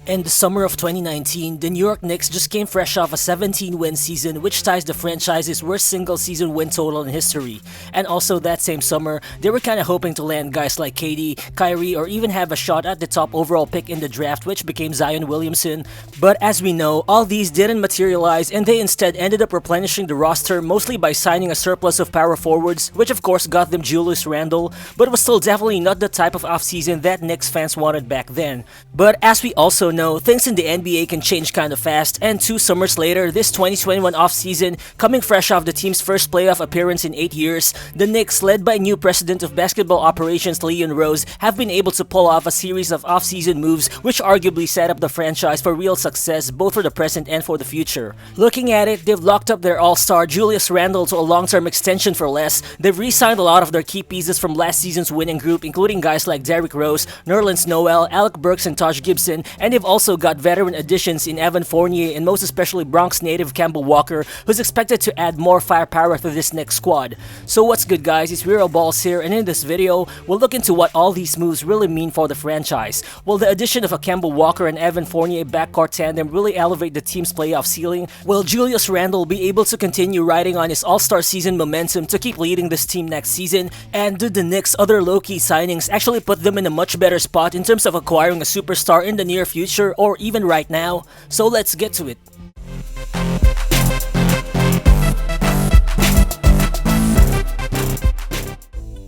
In the summer of 2019, the New York Knicks just came fresh off a 17-win season which ties the franchise's worst single-season win total in history. And also that same summer, they were kinda hoping to land guys like KD, Kyrie, or even have a shot at the top overall pick in the draft, which became Zion Williamson. But as we know, all these didn't materialize and they instead ended up replenishing the roster mostly by signing a surplus of power forwards, which of course got them Julius Randle, but was still definitely not the type of offseason that Knicks fans wanted back then. But as we also know, things in the NBA can change kinda fast, and 2 summers later, this 2021 offseason, coming fresh off the team's first playoff appearance in 8 years, the Knicks, led by new president of basketball operations Leon Rose, have been able to pull off a series of offseason moves which arguably set up the franchise for real success both for the present and for the future. Looking at it, they've locked up their all-star Julius Randle to a long-term extension for less, they've re-signed a lot of their key pieces from last season's winning group, including guys like Derrick Rose, Nerlens Noel, Alec Burks, and Taj Gibson, and they've also got veteran additions in Evan Fournier and most especially Bronx native Kemba Walker, who's expected to add more firepower to this next squad. So what's good guys, it's Real Balls here, and in this video, we'll look into what all these moves really mean for the franchise. Will the addition of a Kemba Walker and Evan Fournier backcourt tandem really elevate the team's playoff ceiling? Will Julius Randle be able to continue riding on his all-star season momentum to keep leading this team next season? And do the Knicks' other low-key signings actually put them in a much better spot in terms of acquiring a superstar in the near future or even right now? So let's get to it.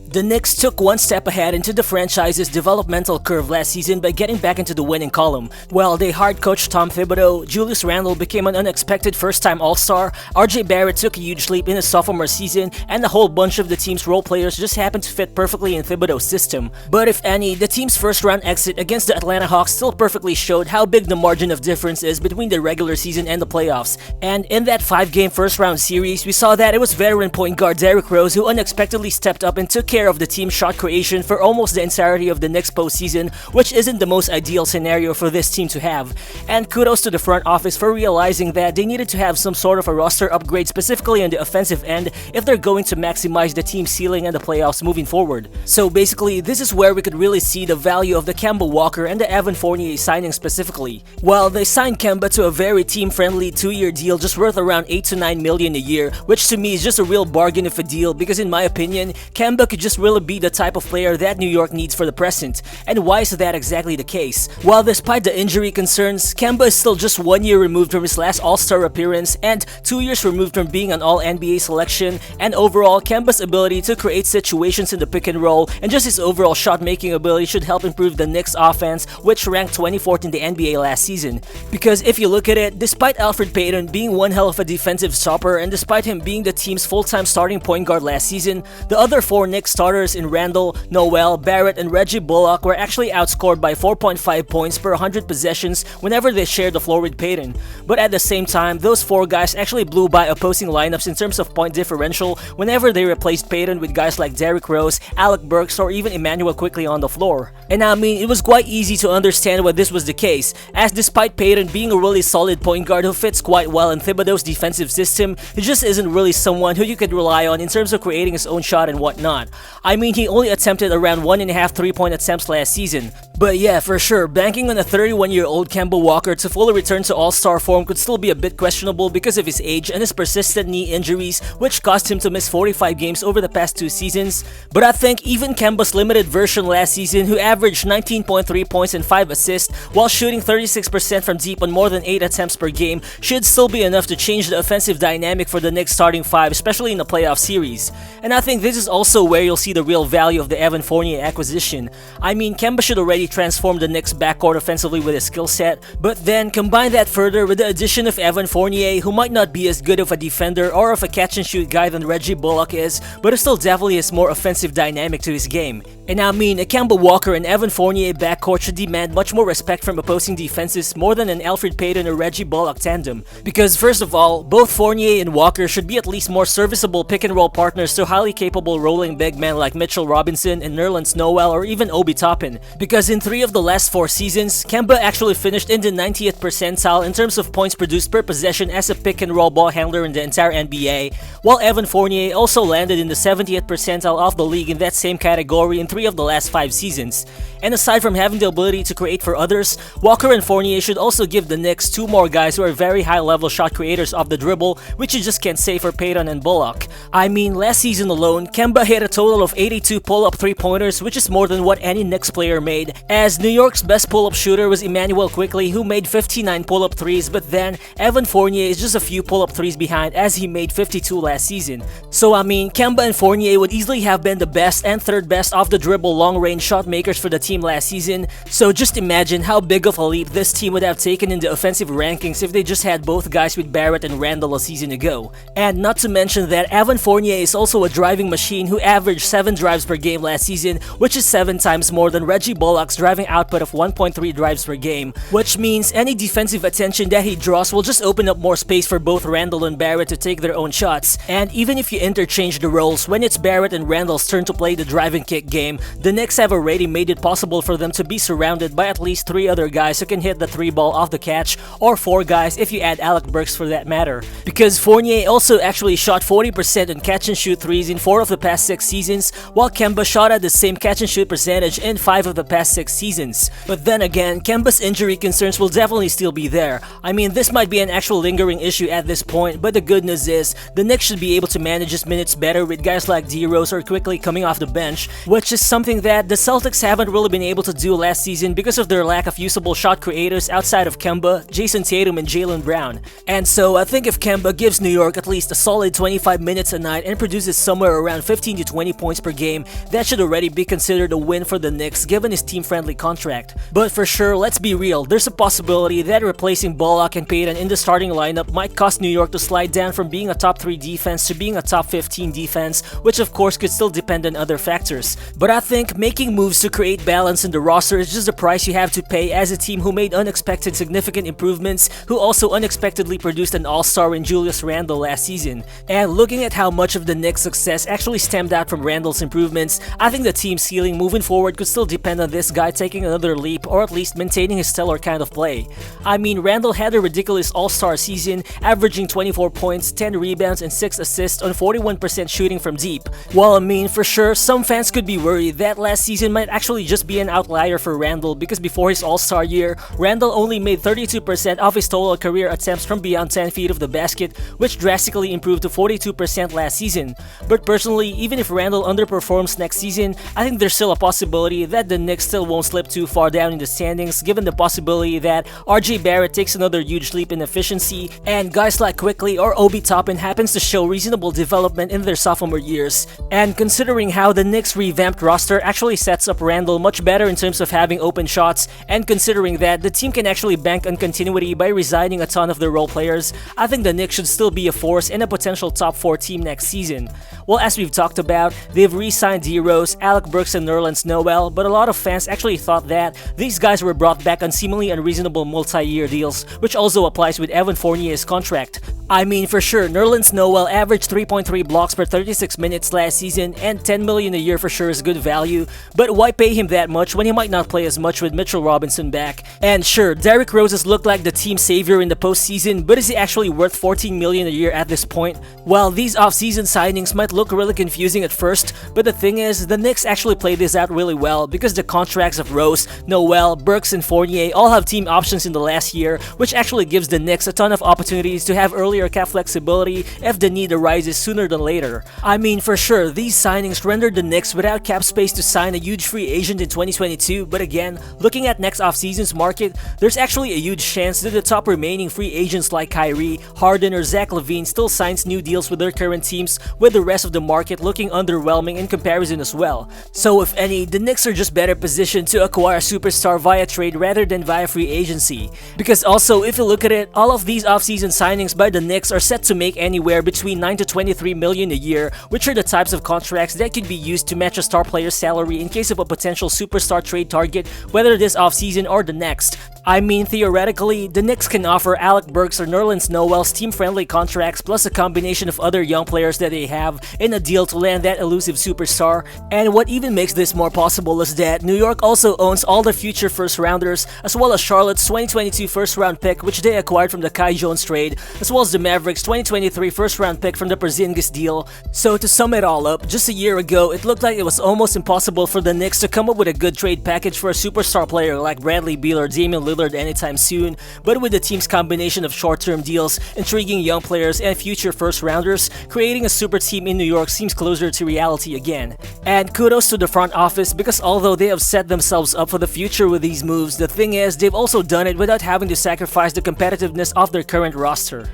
The Knicks took one step ahead into the franchise's developmental curve last season by getting back into the winning column. While they hired coach Tom Thibodeau, Julius Randle became an unexpected first-time All-Star, RJ Barrett took a huge leap in his sophomore season, and a whole bunch of the team's role players just happened to fit perfectly in Thibodeau's system. But if any, the team's first-round exit against the Atlanta Hawks still perfectly showed how big the margin of difference is between the regular season and the playoffs. And in that 5-game first-round series, we saw that it was veteran point guard Derrick Rose who unexpectedly stepped up and took care of the team's shot creation for almost the entirety of the Knicks postseason, which isn't the most ideal scenario for this team to have. And kudos to the front office for realizing that they needed to have some sort of a roster upgrade specifically on the offensive end if they're going to maximize the team's ceiling and the playoffs moving forward. So basically, this is where we could really see the value of the Kemba Walker and the Evan Fournier signing specifically. While they signed Kemba to a very team-friendly 2-year deal just worth around $8 to $9 million a year, which to me is just a real bargain of a deal because in my opinion, Kemba could just really be the type of player that New York needs for the present. And why is that exactly the case? Well, despite the injury concerns, Kemba is still just 1 year removed from his last All-Star appearance and 2 years removed from being an All-NBA selection, and overall, Kemba's ability to create situations in the pick and roll and just his overall shot-making ability should help improve the Knicks offense, which ranked 24th in the NBA last season. Because if you look at it, despite Elfrid Payton being one hell of a defensive stopper and despite him being the team's full-time starting point guard last season, the other 4 Knicks starters in Randle, Noel, Barrett, and Reggie Bullock were actually outscored by 4.5 points per 100 possessions whenever they shared the floor with Payton. But at the same time, those 4 guys actually blew by opposing lineups in terms of point differential whenever they replaced Payton with guys like Derrick Rose, Alec Burks, or even Immanuel Quickley on the floor. And I mean, it was quite easy to understand why this was the case, as despite Payton being a really solid point guard who fits quite well in Thibodeau's defensive system, he just isn't really someone who you could rely on in terms of creating his own shot and whatnot. I mean, he only attempted around 1.5 3-point attempts last season. But yeah, for sure, banking on a 31-year-old Kemba Walker to fully return to all-star form could still be a bit questionable because of his age and his persistent knee injuries, which caused him to miss 45 games over the past 2 seasons. But I think even Kemba's limited version last season, who averaged 19.3 points and 5 assists while shooting 36% from deep on more than 8 attempts per game, should still be enough to change the offensive dynamic for the Knicks starting 5, especially in the playoff series. And I think this is also where you'll see the real value of the Evan Fournier acquisition. I mean, Kemba should already transform the Knicks backcourt offensively with his skill set, but then combine that further with the addition of Evan Fournier, who might not be as good of a defender or of a catch-and-shoot guy than Reggie Bullock is, but who still definitely has more offensive dynamic to his game. And I mean, a Kemba Walker and Evan Fournier backcourt should demand much more respect from opposing defenses more than an Elfrid Payton or Reggie Bullock tandem. Because first of all, both Fournier and Walker should be at least more serviceable pick-and-roll partners to highly capable rolling big men like Mitchell Robinson and Nerlens Noel or even Obi Toppin. Because in 3 of the last 4 seasons, Kemba actually finished in the 90th percentile in terms of points produced per possession as a pick-and-roll ball handler in the entire NBA, while Evan Fournier also landed in the 70th percentile of the league in that same category in 3 of the last 5 seasons. And aside from having the ability to create for others, Walker and Fournier should also give the Knicks two more guys who are very high-level shot creators off the dribble, which you just can't say for Payton and Bullock. I mean, last season alone, Kemba hit a total of 82 pull-up three-pointers, which is more than what any Knicks player made, as New York's best pull-up shooter was Immanuel Quickley, who made 59 pull-up threes, but then Evan Fournier is just a few pull-up threes behind, as he made 52 last season. So I mean, Kemba and Fournier would easily have been the best and third best off the dribble long-range shot makers for the team last season, so just imagine how big of a leap this team would have taken in the offensive rankings if they just had both guys with Barrett and Randle a season ago. And not to mention that Evan Fournier is also a driving machine who averaged 7 drives per game last season, which is 7 times more than Reggie Bullock's driving output of 1.3 drives per game, which means any defensive attention that he draws will just open up more space for both Randle and Barrett to take their own shots. And even if you interchange the roles, when it's Barrett and Randle's turn to play the driving kick game, the Knicks have already made it possible for them to be surrounded by at least 3 other guys who can hit the 3 ball off the catch, or 4 guys if you add Alec Burks for that matter. Because Fournier also actually shot 40% on catch and shoot threes in 4 of the past 6 seasons, while Kemba shot at the same catch and shoot percentage in 5 of the past 6 seasons. But then again, Kemba's injury concerns will definitely still be there. I mean, this might be an actual lingering issue at this point, but the good news is, the Knicks should be able to manage his minutes better with guys like D-Rose or Quickley coming off the bench, which is something that the Celtics haven't really been able to do last season because of their lack of usable shot creators outside of Kemba, Jason Tatum, and Jaylen Brown. And so I think if Kemba gives New York at least a solid 25 minutes a night and produces somewhere around 15 to 20 points per game, that should already be considered a win for the Knicks given his team-friendly contract. But for sure, let's be real, there's a possibility that replacing Bullock and Payton in the starting lineup might cause New York to slide down from being a top 3 defense to being a top 15 defense, which of course could still depend on other factors. But I think making moves to create balance in the roster is just the price you have to pay as a team who made unexpected significant improvements, who also unexpectedly produced an all-star in Julius Randle last season. And looking at how much of the Knicks' success actually stemmed out from Randle's improvements, I think the team's ceiling moving forward could still depend on this guy taking another leap or at least maintaining his stellar kind of play. I mean, Randle had a ridiculous all-star season, averaging 24 points, 10 rebounds, and 6 assists on 41% shooting from deep. While I mean, for sure, some fans could be worried that last season might actually just be an outlier for Randle because before his all-star year, Randle only made 32% of his total career attempts from beyond 10 feet of the basket, which drastically improved to 42% last season. But personally, even if Randle underperforms next season, I think there's still a possibility that the Knicks still won't slip too far down in the standings given the possibility that RJ Barrett takes another huge leap in efficiency and guys like Quickley or Toppin happens to show reasonable development in their sophomore years. And considering how the Knicks' revamped roster actually sets up Randle much better in terms of having open shots, and considering that the team can actually bank on continuity by resigning a ton of their role players, I think the Knicks should still be a force and a potential top 4 team next season. Well, as we've talked about, they've re-signed D-Rose, Alec Burks, and Nerlens Noel, but a lot of fans actually thought that these guys were brought back on seemingly unreasonable multi-year deals, which also applies with Evan Fournier's contract. I mean, for sure, Nerlens Noel averaged 3.3 blocks per 36 minutes last season, and $10 million a year for sure is good value, but why pay him that much when he might not play as much with Mitchell Robinson back? And sure, Derrick Rose has looked like the team savior in the postseason, but is he actually worth $14 million a year at this point? Well, these offseason signings might look really confusing at first, but the thing is, the Knicks actually played this out really well because the contracts of Rose, Noel, Burks, and Fournier all have team options in the last year, which actually gives the Knicks a ton of opportunities to have earlier cap flexibility if the need arises sooner than later. I mean, for sure, these signings rendered the Knicks without cap space to sign a huge free agent in 2022, but again, looking at next offseason's market, there's actually a huge chance that the top remaining free agents like Kyrie, Harden, or Zach LaVine still signs new deals with their current teams, with the rest of the market looking underwhelming in comparison as well. So if any, the Knicks are just better positioned to acquire a superstar via trade rather than via free agency. Because also, if you look at it, all of these offseason signings by the Knicks are set to make anywhere between $9 to $23 million a year, which are the types of contracts that could be used to match a star player's salary in case of a potential superstar trade target, whether this offseason or the next. I mean, theoretically, the Knicks can offer Alec Burks or Nerlens Noel's team-friendly contracts plus a combination of other young players that they have in a deal to land that elusive superstar. And what even makes this more possible is that New York also owns all the future first-rounders, as well as Charlotte's 2022 first-round pick, which they acquired from the Kai Jones trade, as well as the Mavericks' 2023 first-round pick from the Porzingis deal. So to sum it all up, just a year ago, it looked like it was almost impossible for the Knicks to come up with a good trade package for a superstar player like Bradley Beal or Damian Lillard anytime soon, but with the team's combination of short-term deals, intriguing young players, and future first-rounders, creating a super team in New York seems closer to reality again. And kudos to the front office, because although they have set themselves up for the future with these moves, the thing is, they've also done it without having to sacrifice the competitiveness of their current roster.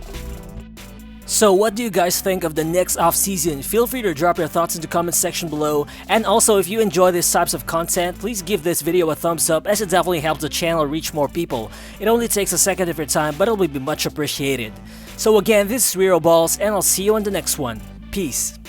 So what do you guys think of the Knicks offseason? Feel free to drop your thoughts in the comment section below. And also, if you enjoy these types of content, please give this video a thumbs up, as it definitely helps the channel reach more people. It only takes a second of your time, but it'll be much appreciated. So again, this is Real Balls, and I'll see you on the next one. Peace.